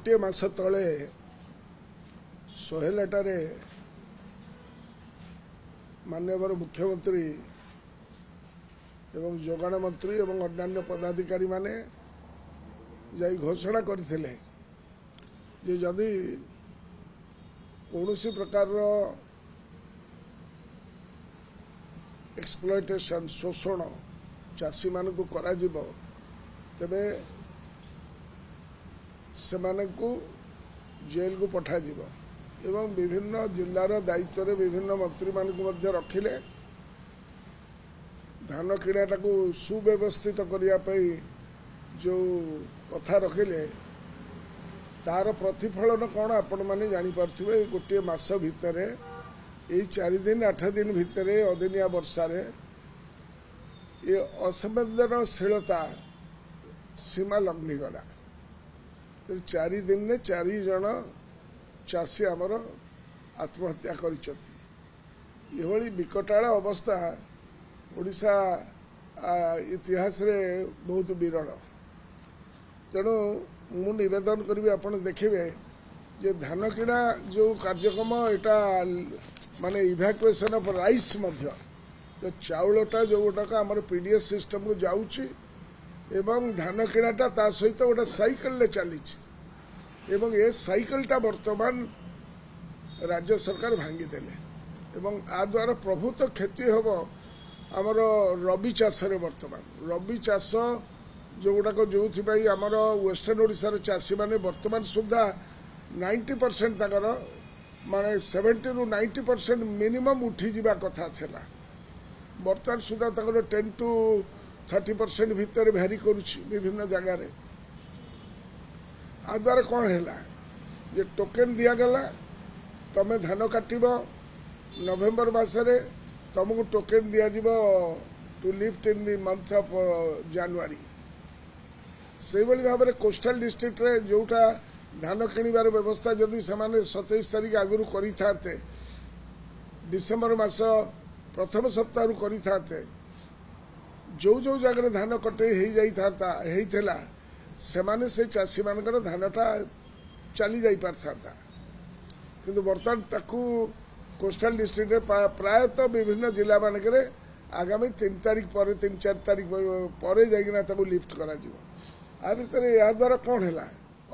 गोटे मास तले सोहेलटारे माननीय मुख्यमंत्री एवं जोगाण मंत्री एवं अन्य पदाधिकारी माने जाई घोषणा करथिले जे जदि कौनसी प्रकार एक्सप्लॉयटेशन शोषण चाषी मान को करा जिवो तेबे सेमाने को जेल को पठा जिवो एवं विभिन्न जिल्लार दायित्व रे विभिन्न मंत्री मान को मध्य रखिले धान किणाटा को सुव्यवस्थित करिया पई जो कथा रखिले तार प्रतिफलन कौन आपण मैंने जापर गोटे मास भितर यही 4 दिन 8 दिन भितर अदिनिया वर्षा ये असंवेदनशीलता सीमा लंघीगला। तो 4 दिन में 4 जन चाषी आमर आत्महत्या करी विकटाल अवस्था ओडिशा इतिहास रे बहुत विरल। तेणु मु निवेदन करी आपण देखिए जे धान किणा जो कार्यक्रम एटा माने इभाकुएसन ऑफ राइस मध्य तो चाउलटा जो गोटाक आमर पीडीएस सिस्टम को जाउची एवं धान किणाटा ता सहित गोटे साइकिल ले चली एवं ए साइकिलटा वर्तमान राज्य सरकार भांगी देले एवं आ द्वारा प्रभुत क्षति होब आमर रबी चाष वर्तमान रबी चाष जो गुड़ाक जो आमर वेस्टर्न ओडिशार चाषी माने वर्तमान सुधा 90% तकर माने 70 ରୁ 90% मिनिमम उठी जीवा कथा थिला वर्तमान सुधा तकर 10 to 30% भीतर भैरी करुछि विभिन्न जगह रे। आ द्वारा कौन है ये टोकेन दिया गला तमे धान काटिबो नवेम्बर मासरे तुमको टोकेन दिया जीवो to lift in the month of January से भाव में कोस्टाल डिस्ट्रिक्ट रे जोटा धान किणवार व्यवस्था जदि से 27 तारीख आगु करते डिसेम्बर मास प्रथम सप्ताह करते जो जो जगह धान कटे होता से चाषी मानकर धानटा चली जाई पारता किंतु बर्तमान ताकू कोस्टाल डिस्ट्रिक्ट रे प्रायतः विभिन्न जिला मानक आगामी 3 तारीख पर 3-4 तारीख पर जाइना ताकू लिफ्ट करा जिवो। आ भितर या द्वारा कौन है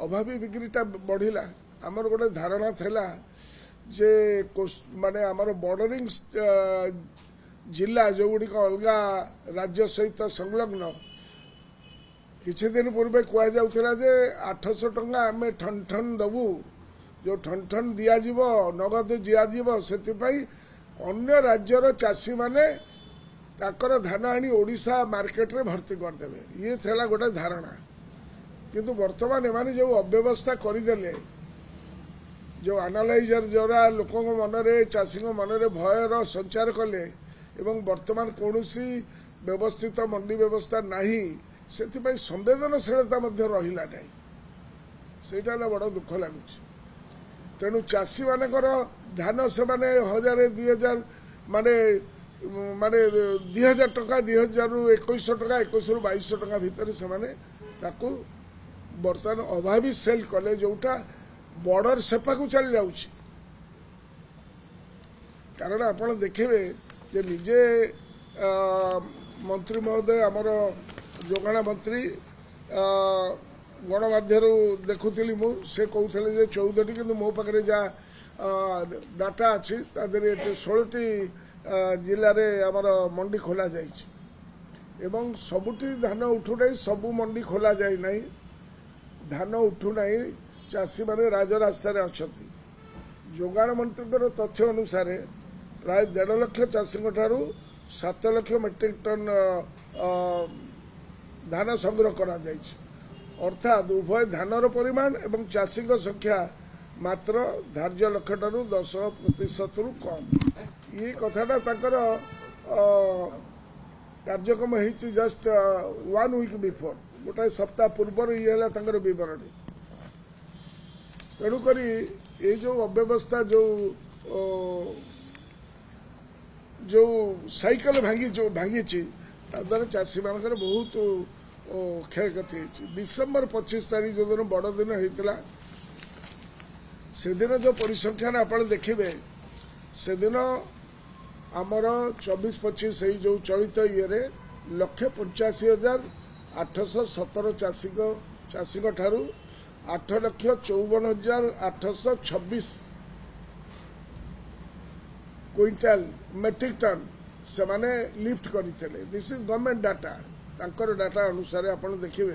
अभावी बिक्रीटा बढ़िला आमर गोटे धारणा थिला जे माने आमर बॉर्डरिंग जिला जो गुड़िक अलगा राज्य सहित संलग्न किछि दिन पूर्वे कह जाउथिला जे 800 टंका आमे ठन ठन दबू जो ठन ठन दिया जीवो नगद दिया जीवो सेति पई अन्य राज्यर चाषी माने ताकर धान आनी ओडिशा मार्केट रे भर्ती कर देबे ये थेला गोटे धारणा किंतु वर्तमान एमाने जो अव्यवस्था करदेले जो एनालाइजर जोरा लोकों मनरे चाषी मनरे भयर संचार कले एवं वर्तमान कौनसी व्यवस्थित मंडी व्यवस्था नहीं से संवेदनशीलता रहिला नहीं सेटा बड़ दुख लगुच। तेणु चाषी मानकर धान से माने 1000-2000 माने माने 2000 टका 2000 ରୁ 2100 टका 2100 ରୁ 2200 टका भितर से माने ताकू बर्तमान अभावी सेल कले जोटा बॉर्डर सेपा को चली जाउछि कारण आपण देखिबे जे निजे मंत्री महोदय आमर जोगाण मंत्री गणमाध्यम देखुली मु से कहते जे 14टी कि मो पाखे जहाँ डाटा अच्छी 16टी जिले में आमर मंडी खोल जाइए सबुठी धान उठुना सबू मंडी खोल जाए ना धान उठुना चाषी माने राजरास्तार अच्छा जोगाण मंत्री तथ्य अनुसार प्राय 1.5 लाख चाषी 7 लाख मेट्रिक टन धान संग्रह करा जाइए अर्थात उभय धानर परिमाण एवं चाषी संख्या मात्र धार्य लक्ष्य ठारू 10% रु कम ये कथाटा ताकर कार्यक्रम होती जस्ट 1 वीक बिफोर गोटे सप्ताह पूर्व ये बरणी तेणुक ये जो अव्यवस्था जो साइकिल भांगी द्वारा चाषी मान बहुत क्षयक्षति डिसेम्बर 25 तारीख जो दिन बड़ दिन होता से दिन जो परिसंख्यान आप देखिए से दिन आमर 24-25 जो चलित ये 1,85,817 चाषी ठारू 8,54,826 क्विंटाल मेट्रिक टन से माने लिफ्ट करते। दिस इज गवर्नमेंट डाटा तांकर डाटा अनुसार आप देखिए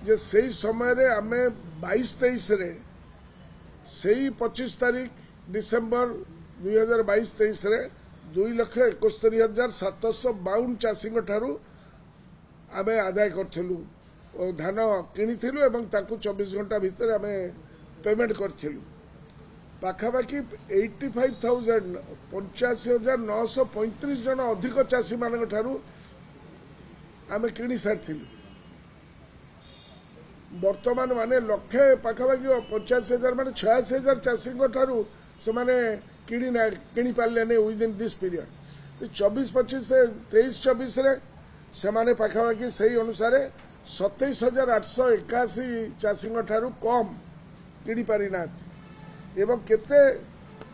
जे सही समय रे आमे 22-23 रे सही 25 तारीख डिसेम्बर 2022-23 रे 2,71,752 चाषी ठारू आमे आदाय करथिलु और धान किनिथिलु एवं ताकू 24 घंटा भीतर आमे पेमेंट करथिलु। पाखापाखि 85,935 जन अधिक चाषी मान ठारू आमे किनि सारिथिलु। वर्तमान माने लक्षे पाखापाखि 85,000 माने 86,000 चाषी ठारू से माने किणी पारे नहीं विदिन दिस पीरियड। 24-25 से 23-24 रे से माने पाखापाखि सही अनुसार 27,881 चाषी ठारू कम किणी पारि ना एवं केते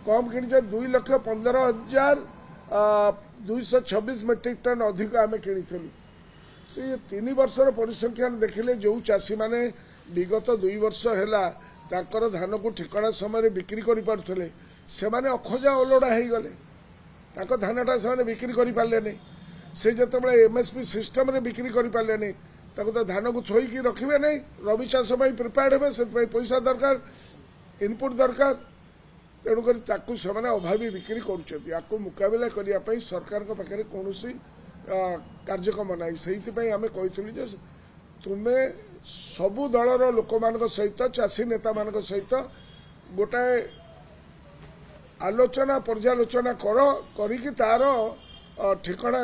कम किणी 2,15,226 मेट्रिक टन अधिक आमे किणीथिलु। से 3 वर्षर परिसंख्यान देखिले जो चाषी माने विगत 2 वर्ष हैला ताकर धान को ठिकाना समय बिक्री करि पारथले से माने अखोजा ओलोडा हे गले ताको धानटा से बिक्री करि पारले नै। से जतबे एमएसपी सिस्टम रे बिक्री करि पारले नै ताको तो धान को थोई की रखिबे नै। रबी चाष पई प्रिपेयर्ड हेबे से पैसा दरकार इनपुट दरकार तेणुक से अभावी बिक्री कर मुकाबला करने सरकार पाखे कौन कार्यक्रम ना से आम कही तुम्हें सबु दलर लोक मान सहित चाषी नेता मान सहित गोटाए आलोचना पर्यालोचना करी तार ठिकाना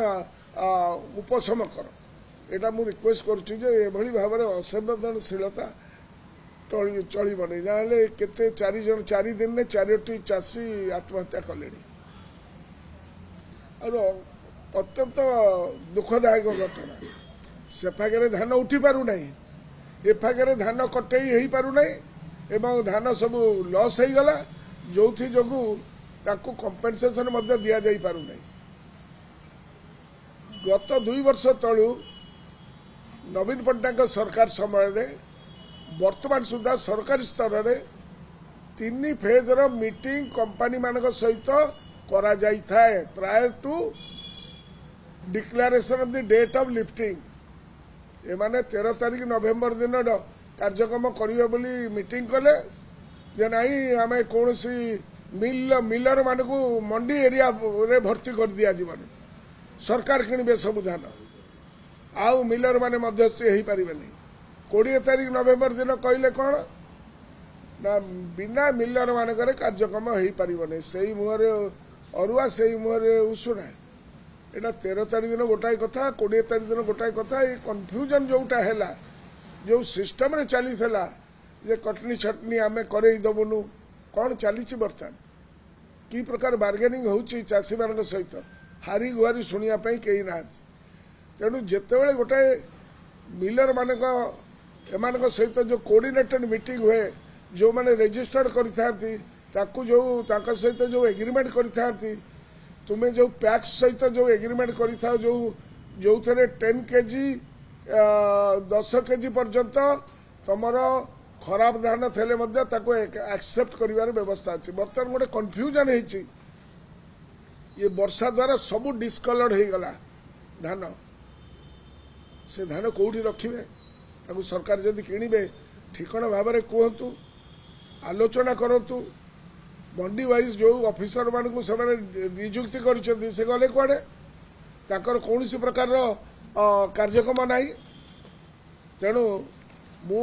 उपशम कर एटा मु रिक्वेस्ट करुच्ची भाव में असंवेदनशीलता चलने जाले केते 4 दिन में 4टी चाषी आत्महत्या कले अत्यंत दुखदायक घटना। से फागे धान उठी पारु नहीं ए फागे धान कटई हो पारु नहीं एवं धान सब लॉस हो गला जो जोगु ताकू कंपेनसेशन मध्य दिया जाई पारु नहीं। गत 2 वर्ष तलू नवीन पट्टनायक सरकार समय रे वर्तमान सुधा सरकारी स्तर में 3 फेज मीटिंग कंपनी मान सहित करा जाई थाए prior to declaration of the date of lifting. एमाने 13 तारीख नवेम्बर दिन कार्यक्रम करिवे बोली मीटिंग कले जे नहीं आम कौन मिलर मान को मंडी एरिया रे भर्ती कर दिया जीवन सरकार किणवे सब धान आउ मिलर माने मध्यस्थी हो पारे। 20 तारीख नवेम्बर दिन कहले कौन ना बिना मिलर मानक कार्यक्रम हो पारे से मुहरे अरुआ से मुहरे उषुना एटा 13 तारीख दिन गोटाए कथा 20 तारीख दिन गोटाए कथा ये कन्फ्यूजन जोटा है जो सिस्टम रे चली जे कटनी छटनी आमे करे दबुनु कौन चली बर्तमान कि प्रकार बार्गेनिंग होची चाषी मान सहित हारी गुहारी शुणा कई ना। तेणु जितेबाला गोटाए मिलर मानक एमान सहित जो कोऑर्डिनेटेड मीटिंग हुए जो माने रजिस्टर्ड करथांती ताकू जो ताका सहित जो एग्रीमेंट करथांती तुम्हें जो पैक्स सहित जो एग्रीमेंट करथाओ जो थे 10 केजी 10 केजी पर्यंत तुमर खराब धान थे एक्सेप्ट कर व्यवस्था अच्छी। बर्तमान गोटे कन्फ्यूजन होती ये वर्षा द्वारा सबू डिस्कलर्ड हो गला धान से धान कौटी रखिए ताकू सरकार जदि किणवे ठिकाना भाव में कहतु आलोचना करतु मंडी वाइज जो ऑफिसर मान को नियुक्ति कर गले कुआडे ताकर कौन प्रकार कार्यक्रम नाई। तेणु मु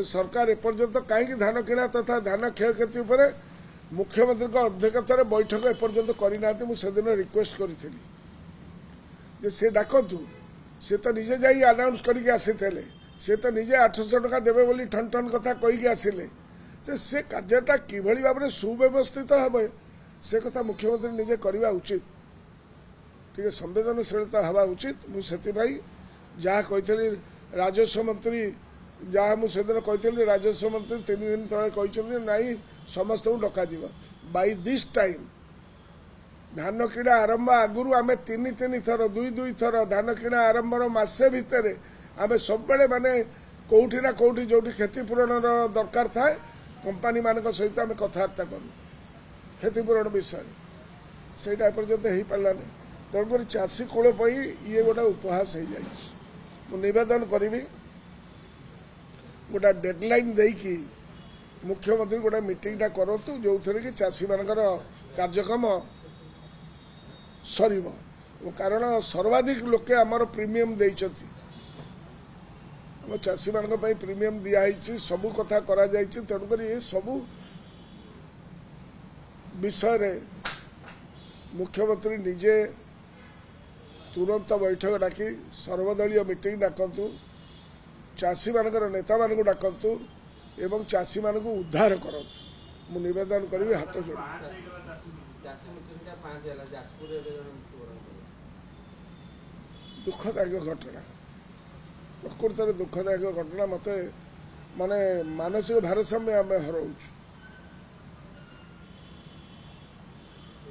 सरकार एपर्यंत कहीं धान किणा तथा धान क्षयक्षति मुख्यमंत्री अध्यक्षतार बैठक एपर्यंत करना से दिन रिक्वेस्ट करी से डाकतु से तो निजे जा अनाउंस करके आसी से तो निजे 800 टका देवे बोली ठन ठन कथा कहीकि आसिले से कार्यटा किभली भाव में सुव्यवस्थित हे से कथा मुख्यमंत्री निजे करवा उचित टे संवेदनशीलता हवा उचित। मुझे जहाँ कही राजस्व मंत्री जहाँ मुझे कही राजस्व मंत्री 3 दिन तले कहते नाई समस्त को डक बाय दिस टाइम धान किणा आरंभ आगुरी आम 3 थर 2 थर धान किणा आरंभ मसे भितर आम सब माने कौटी ना कौटी जो क्षतिपूरण दरकार थाए कंपानी मान सहित आम कथबार्ता करूँ क्षतिपूरण विषय से पर्यंत हो पारानी तेणुक चाषी कूल ये गोटे उपहास हो जाए निवेदन करी गोटे डेडलाइन देकी मुख्यमंत्री गोटे मीटिंग करूँ जो थे कि चाषी मानकर कार्यक्रम सर कारण सर्वाधिक लोके आमर प्रीमियम देइछथि आम चाषी मान प्रीमियम दिखाई सबू कथा करा जायछि तेणुक ये सबू विषय मुख्यमंत्री निजे तुरंत बैठक डाकी सर्वदलीय मीटिंग डाकतु चाषी मानकर नेता मानक डाकतु एवं चाषी मानक उद्धार करतु मु निवेदन करी हाथ जोड़ दुखदायक घटना प्रकृत दुखदायक घटना मत माने मानसिक भारसाम्य आम हराऊँ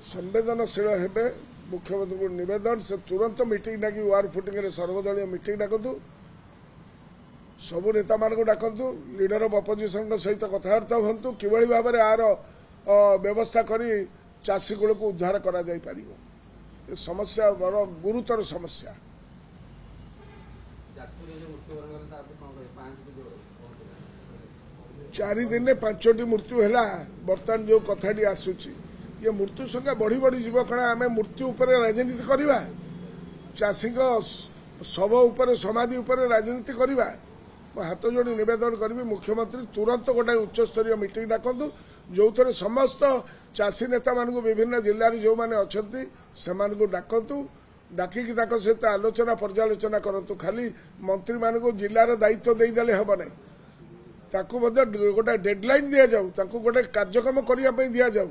संवेदनशील हेबे मुख्यमंत्री को निवेदन से तुरंत मीटिंग डाकी वार फुटिंग सर्वदलीय मीटिंग डाकतु सबू नेता मान डाकतु लीडर ऑफ अपोजिशन सहित कथबार्ता हूँ कि भाव में आर व्यवस्था करी चाषी कूल को उद्धार करा जाई परिबो ये समस्या बड़ गुरुतर समस्या 4 दिन में 5टी मृत्यु है बर्तमान जो कथाटी आसूची ये मृत्यु संख्या बढ़ी बढ़ी जीव कारण आम मृत्यु उपर राजनीति करवा चाषी शव उपर समाधि उपर राजनीति करवा हाथ जोड़ी निवेदन करी मुख्यमंत्री तुरंत गोटे उच्चस्तरीय मीटिंग डाकतु जो थे समस्त चाषी नेता मान विभिन्न जिले में जो मैंने अच्छा से डाकतु डाकिकी सहित आलोचना पर्यालोचना करतु खाली मंत्री मान जिलार दायित्व देदेले हम ना गोटे डेडलाइन दि जाऊ गोटे कार्यक्रम करने दि जाऊ